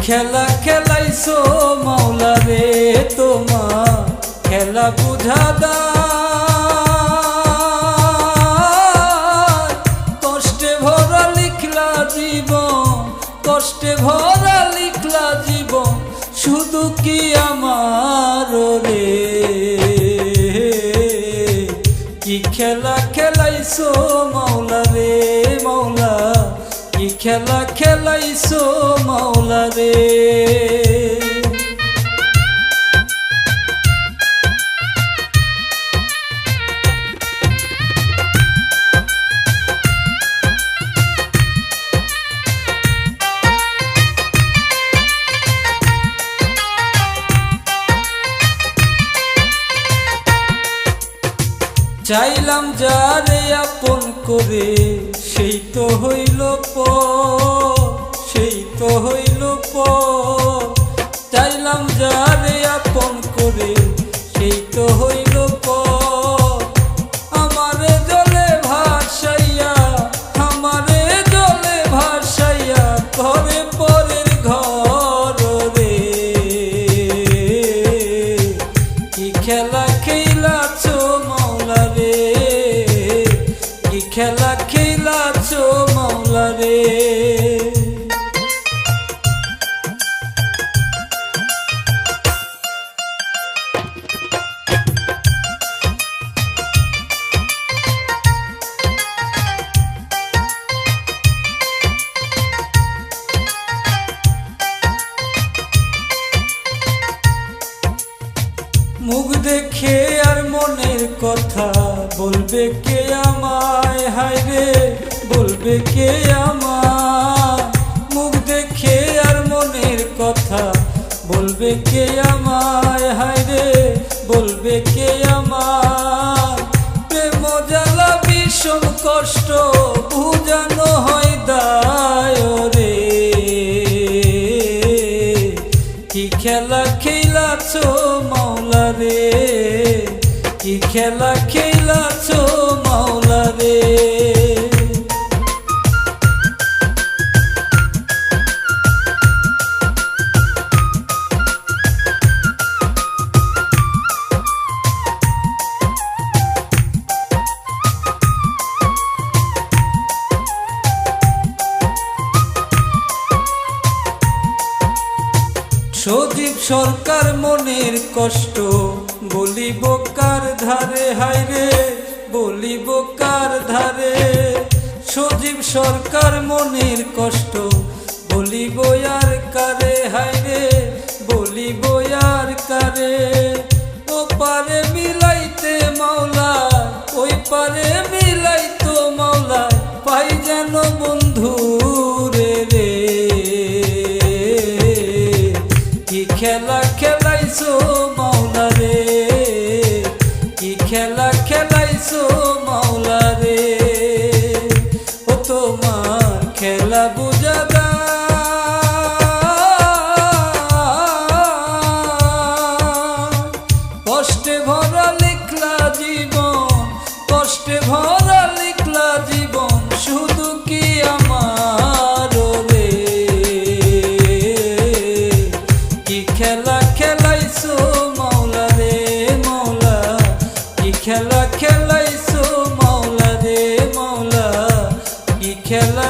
খেলা খেলাইছো মাওলা রে তোমার খেলা বুঝা দায়। কষ্টে ভরা লিখলা জীবন, কষ্টে ভরা লিখলা জীবন, শুধু কি আমার রে। কি খেলা খেলাইছো মাওলা রে মাওলা, কি খেলা খেলাইছো মাওলা রে। চাইলাম যারে আপন করে, সেই তো হইল পর, সেই তো হইল পর। চাইলাম যারে আপন করে, সেই তো হইল পর। আমারে জলে ভাসাইয়া, আমারে জলে ভাসাইয়া, ঘরে পরের ঘর রে। কি খেলা খেলাছো মাওলা রে, কি খেলা খেলাছো মাওলা রে। মুখ দেখে আর মনের কথা বলবে কে আমায়, হায় রে বলবে কে আমায়। মুখ দেখে আর মনের কথা বলবে কে আমায়, হায় রে বলবে কে আমায়। প্রেম জ্বালা বিষম কষ্ট বুঝানো হয় দায় রে। কি খেলা খেলাছো মাওলা রে, কি খেলা খেলাছো মাওলা রে। সজীব সরকার মনের কষ্ট বলিব কার ধারে, হায় রে বলিব কার ধারে। সজীব সরকার মনের কষ্ট বলিব আর কারে, হায় রে বলিব আর কারে। ও পারে মিলাইতে মাওলা, ওই পারে মিলাইতো মাওলা, পাই যেন বন্ধু রে রে। কি খেলা খেলাইছো মাওলা রে, কি খেলা খেলাইছো মাওলা রে। ও তোমার খেলা বুঝা দায়। কষ্টে ভরা লিখলা জীবন, কষ্টে ভরা লিখলা জীবন, শুধু কি আমার রে। কি খেলা খেলাইছো মাওলা রে মাওলা, কি খেলা খেলাইছো মাওলা রে মাওলা, কি খেলা